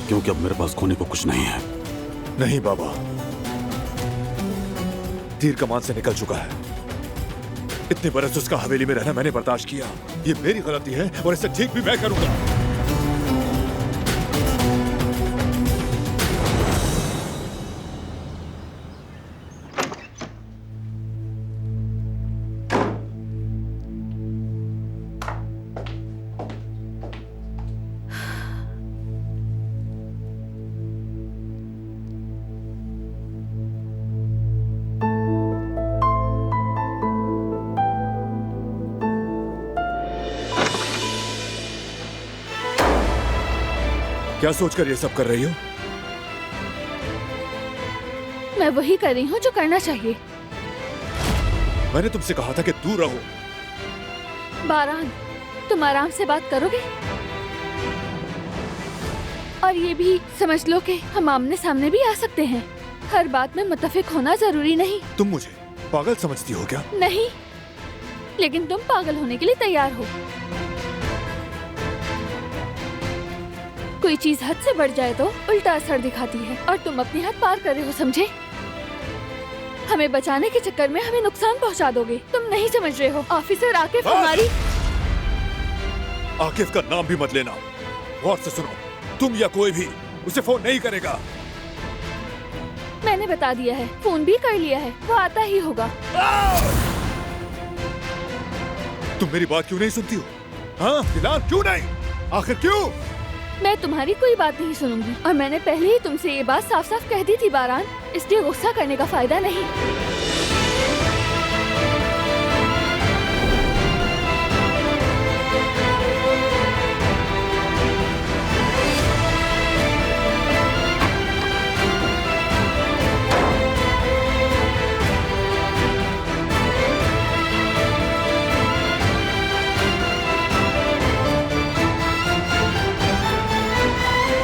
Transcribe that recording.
क्योंकि अब मेरे पास खोने को कुछ नहीं है। नहीं बाबा, तीर कमान से निकल चुका है। इतने बरस उसका हवेली में रहना मैंने बर्दाश्त किया। ये मेरी गलती है और इसे ठीक भी मैं करूंगा। क्या सोचकर ये सब कर रही हो? मैं वही कर रही हूँ जो करना चाहिए। मैंने तुमसे कहा था कि दूर रहो। बारान, तुम आराम से बात करोगे? और ये भी समझ लो कि हम आमने सामने भी आ सकते हैं। हर बात में मुत्तफिक होना जरूरी नहीं। तुम मुझे पागल समझती हो क्या? नहीं, लेकिन तुम पागल होने के लिए तैयार हो। कोई चीज हद से बढ़ जाए तो उल्टा असर दिखाती है और तुम अपनी हद पार कर रहे हो, समझे? हमें बचाने के चक्कर में हमें नुकसान पहुंचा दोगे। तुम नहीं समझ रहे हो। ऑफिसर आकिफ हमारी। आकिफ का नाम भी मत लेना। गौर से सुनो, तुम या कोई भी उसे फोन नहीं करेगा। मैंने बता दिया है, फोन भी कर लिया है, वो आता ही होगा। तुम मेरी बात क्यों नहीं सुनती हो? हाँ फिलहाल क्यों नहीं? आखिर क्यों? मैं तुम्हारी कोई बात नहीं सुनूंगी और मैंने पहले ही तुमसे ये बात साफ साफ कह दी थी बारान, इसलिए गुस्सा करने का फायदा नहीं।